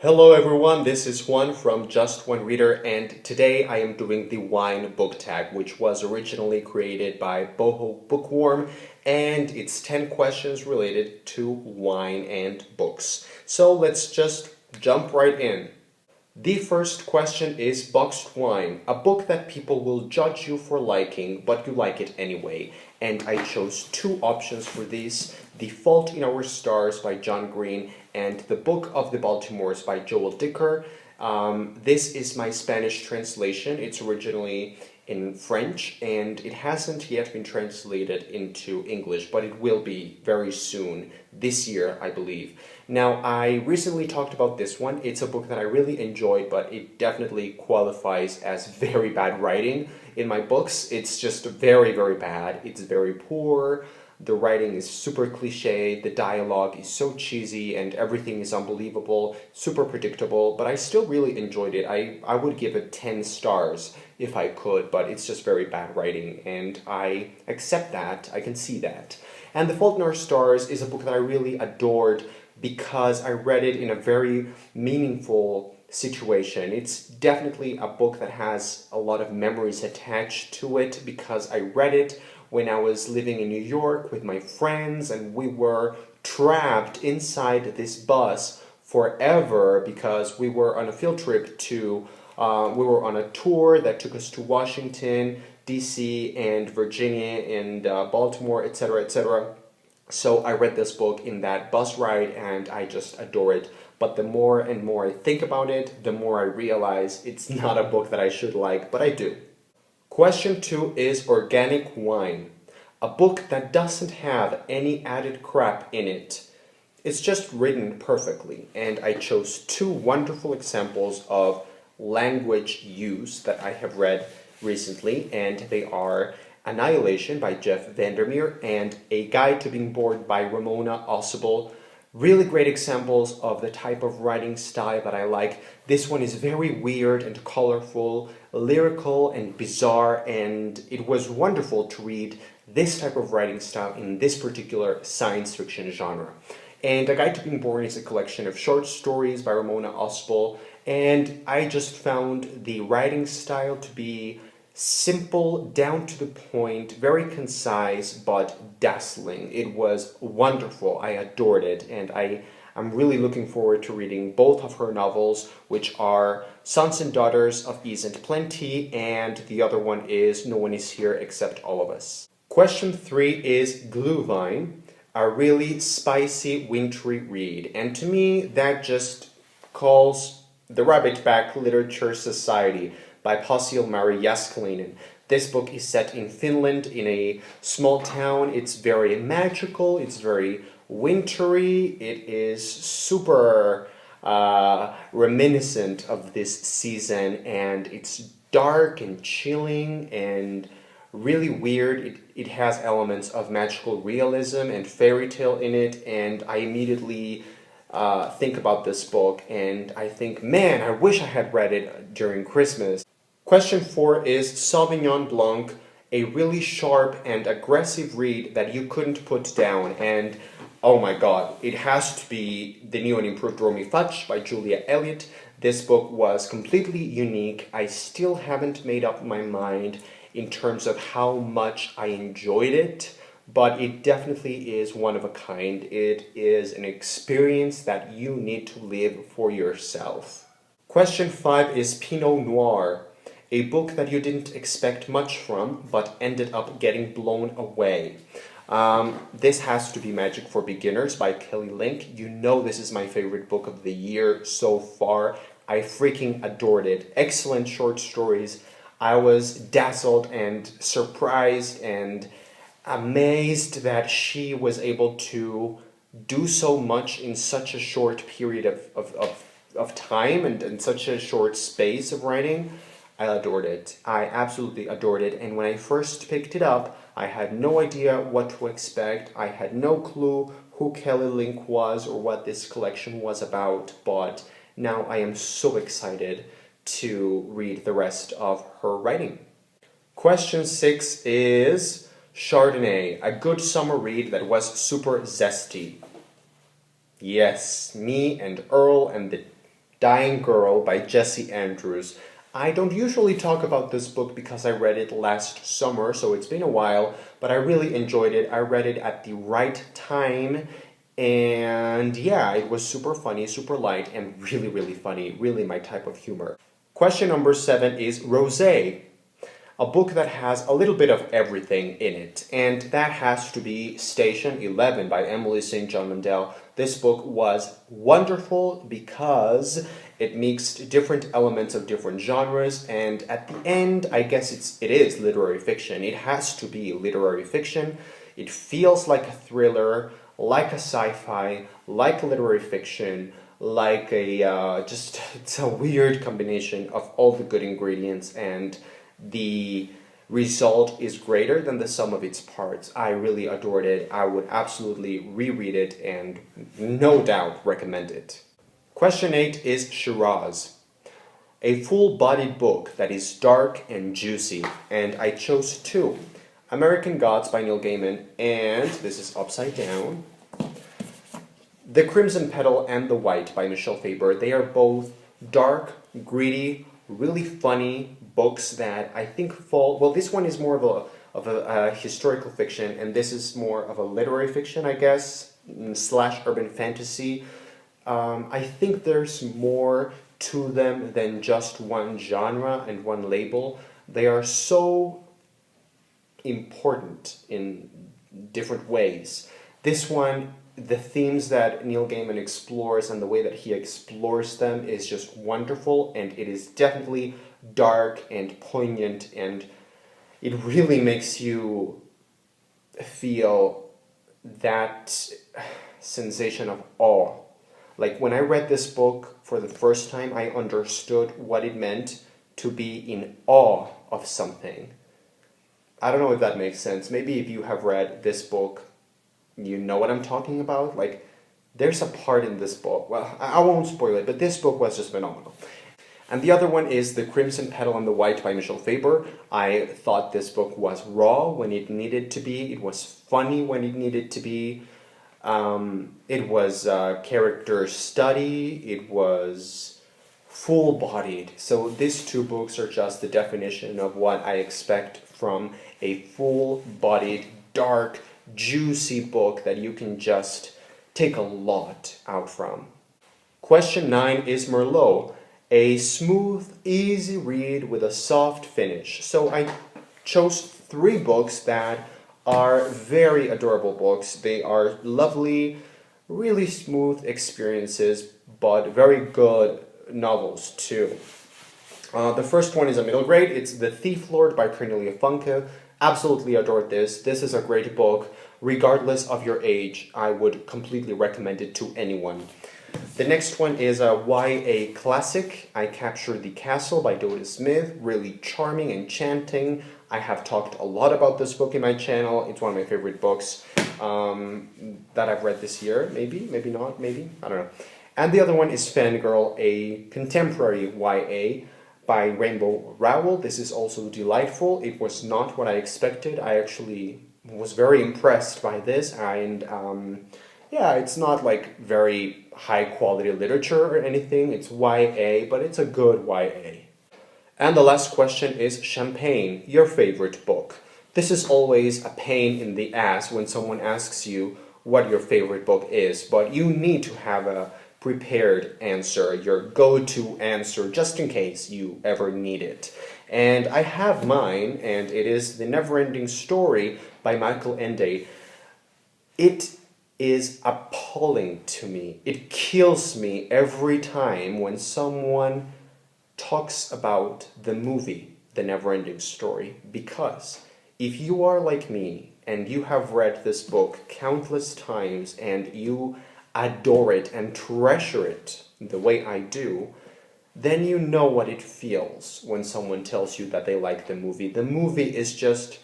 Hello everyone, this is Juan from Just One Reader, and today I am doing the wine book tag, which was originally created by Boho Bookworm, and it's 10 questions related to wine and books. So let's just jump right in. The first question is Boxed Wine, a book that people will judge you for liking, but you like it anyway. And I chose two options for these, The Fault in Our Stars by John Green and The Book of the Baltimores by Joel Dicker. This is my Spanish translation. It's originally in French and it hasn't yet been translated into English, but it will be very soon, this year, I believe. Now, I recently talked about this one. It's a book that I really enjoyed, but it definitely qualifies as very bad writing in my books. It's just very, very bad. It's very poor. The writing is super cliche, the dialogue is so cheesy, and everything is unbelievable, super predictable, but I still really enjoyed it. I would give it 10 stars if I could, but it's just very bad writing, and I accept that, I can see that. And The Fault in Our Stars is a book that I really adored because I read it in a very meaningful situation. It's definitely a book that has a lot of memories attached to it because I read it when I was living in New York with my friends and we were trapped inside this bus forever because we were on a field trip to, we were on a tour that took us to Washington, DC, and Virginia, and Baltimore, etc., etc. So I read this book in that bus ride and I just adore it. But the more and more I think about it, the more I realize it's not a book that I should like, but I do. Question 2 is Organic Wine, a book that doesn't have any added crap in it. It's just written perfectly, and I chose two wonderful examples of language use that I have read recently, and they are Annihilation by Jeff Vandermeer and A Guide to Being Bored by Ramona Ossibel. Really great examples of the type of writing style that I like. This one is very weird and colorful, lyrical and bizarre, and it was wonderful to read this type of writing style in this particular science fiction genre. And A Guide to Being Bored is a collection of short stories by Ramona Ossibel, and I just found the writing style to be simple, down to the point, very concise, but dazzling. It was wonderful. I adored it, and I'm really looking forward to reading both of her novels, which are Sons and Daughters of Ease and Plenty, and the other one is No One Is Here Except All of Us. Question 3 is Glühwein, a really spicy, wintry read, and to me that just calls the Rabbit Back Literature Society by Pasi Mari Jääskeläinen. This book is set in Finland, in a small town. It's very magical, it's very wintry, it is super reminiscent of this season, and it's dark and chilling and really weird. It has elements of magical realism and fairy tale in it, and I immediately think about this book and I think, man, I wish I had read it during Christmas. Question 4 is Sauvignon Blanc, a really sharp and aggressive read that you couldn't put down, and oh my god, it has to be The New and Improved Romy Fudge by Julia Elliott. This book was completely unique. I still haven't made up my mind in terms of how much I enjoyed it, but it definitely is one of a kind. It is an experience that you need to live for yourself. Question 5 is Pinot Noir, a book that you didn't expect much from, but ended up getting blown away. This has to be Magic for Beginners by Kelly Link. You know this is my favorite book of the year so far. I freaking adored it. Excellent short stories. I was dazzled and surprised and amazed that she was able to do so much in such a short period of time and in such a short space of writing. I adored it. I absolutely adored it, and when I first picked it up, I had no idea what to expect. I had no clue who Kelly Link was or what this collection was about, but now I am so excited to read the rest of her writing. Question 6 is Chardonnay, a good summer read that was super zesty. Yes, me and Earl and the Dying Girl by Jesse Andrews. I don't usually talk about this book because I read it last summer, so it's been a while, but I really enjoyed it. I read it at the right time, and yeah, it was super funny, super light, and really, really funny. Really my type of humor. Question number 7 is Rosé, a book that has a little bit of everything in it, and that has to be Station 11 by Emily St. John Mandel. This book was wonderful because it mixed different elements of different genres, and at the end, I guess it is literary fiction. It has to be literary fiction. It feels like a thriller, like a sci-fi, like literary fiction, like it's a weird combination of all the good ingredients, and the result is greater than the sum of its parts. I really adored it. I would absolutely reread it and no doubt recommend it. Question 8 is Shiraz, a full-bodied book that is dark and juicy, and I chose 2. American Gods by Neil Gaiman, and this is upside down, The Crimson Petal and the White by Michel Faber. They are both dark, gritty, really funny books that I think fall... Well, this one is more of a historical fiction, and this is more of a literary fiction, I guess, / urban fantasy. I think there's more to them than just one genre and one label. They are so important in different ways. This one, the themes that Neil Gaiman explores and the way that he explores them is just wonderful, and it is definitely dark and poignant, and it really makes you feel that sensation of awe. Like, when I read this book for the first time, I understood what it meant to be in awe of something. I don't know if that makes sense. Maybe if you have read this book, you know what I'm talking about. Like, there's a part in this book, well, I won't spoil it, but this book was just phenomenal. And the other one is The Crimson Petal and the White by Michel Faber. I thought this book was raw when it needed to be. It was funny when it needed to be. It was character study. It was full-bodied. So these 2 books are just the definition of what I expect from a full-bodied, dark, juicy book that you can just take a lot out from. Question 9 is Merlot, a smooth, easy read with a soft finish. So I chose 3 books that are very adorable books. They are lovely, really smooth experiences, but very good novels too. The first one is a middle grade. It's The Thief Lord by Cornelia Funke. Absolutely adored this. This is a great book. Regardless of your age, I would completely recommend it to anyone. The next one is a YA classic, I Captured the Castle by Dodie Smith. Really charming, enchanting. I have talked a lot about this book in my channel. It's one of my favorite books that I've read this year. Maybe, maybe not, maybe, I don't know. And the other one is Fangirl, a contemporary YA by Rainbow Rowell. This is also delightful. It was not what I expected. I actually was very impressed by this, and yeah, it's not like very high quality literature or anything. It's YA, but it's a good YA. And the last question is Champagne, your favorite book. This is always a pain in the ass when someone asks you what your favorite book is, but you need to have a prepared answer, your go-to answer, just in case you ever need it. And I have mine, and it is The Never-Ending Story by Michael Ende. It is appalling to me. It kills me every time when someone talks about the movie The Never-Ending Story, because if you are like me and you have read this book countless times and you adore it and treasure it the way I do, then you know what it feels when someone tells you that they like the movie. The movie is just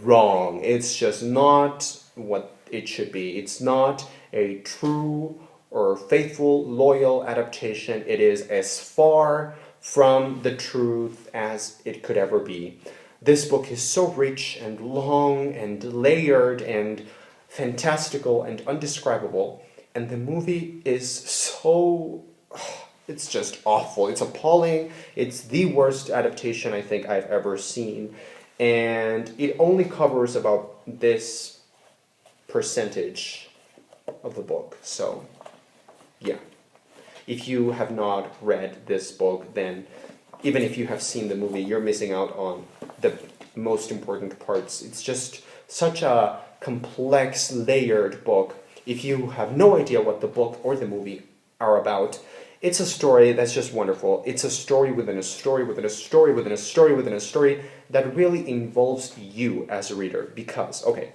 wrong. It's just not what it should be. It's not a true or faithful, loyal adaptation. It is as far from the truth as it could ever be. This book is so rich and long and layered and fantastical and undescribable, and the movie is so it's just awful. It's appalling. It's the worst adaptation I think I've ever seen. And it only covers about this percentage of the book. So, yeah. If you have not read this book, then even if you have seen the movie, you're missing out on the most important parts. It's just such a complex, layered book. If you have no idea what the book or the movie are about, it's a story that's just wonderful. It's a story within a story within a story within a story within a story that really involves you as a reader. Because, okay,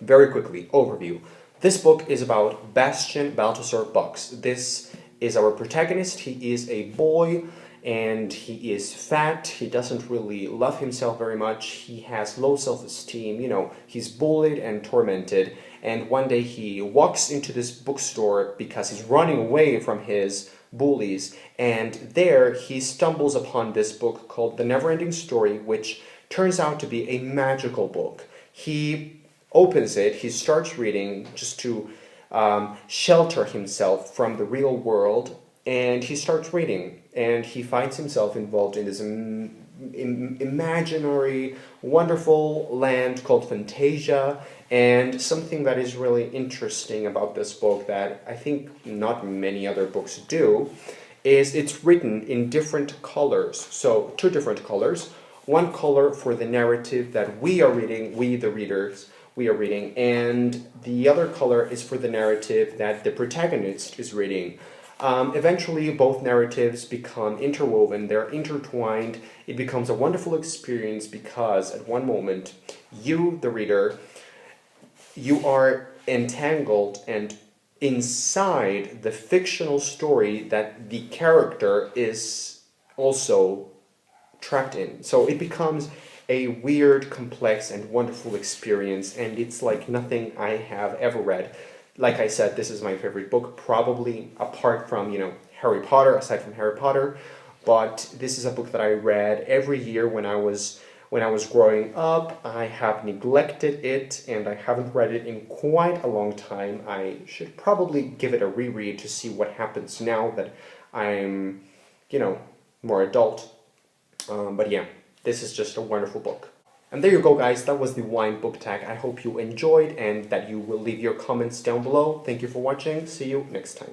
very quickly, overview. This book is about Bastian Balthasar Bucks. This is our protagonist. He is a boy and he is fat. He doesn't really love himself very much. He has low self-esteem. You know, he's bullied and tormented. And one day he walks into this bookstore because he's running away from his bullies. And there he stumbles upon this book called The Never-Ending Story, which turns out to be a magical book. He opens it, he starts reading just to shelter himself from the real world, and he starts reading, and he finds himself involved in this imaginary, wonderful land called Fantasia. And something that is really interesting about this book that I think not many other books do is it's written in different colors. So, two different colors. One color for the narrative that we are reading, we the readers, we are reading, and the other color is for the narrative that the protagonist is reading. Eventually, both narratives become interwoven, they're intertwined. It becomes a wonderful experience because at one moment, you, the reader, you are entangled and inside the fictional story that the character is also trapped in. So it becomes a weird, complex, and wonderful experience, and it's like nothing I have ever read. Like I said, this is my favorite book, probably apart from, you know, Harry Potter, aside from Harry Potter, but this is a book that I read every year when I was growing up. I have neglected it, and I haven't read it in quite a long time. I should probably give it a reread to see what happens now that I'm, you know, more adult. But yeah, this is just a wonderful book. And there you go, guys. That was the wine book tag. I hope you enjoyed and that you will leave your comments down below. Thank you for watching. See you next time.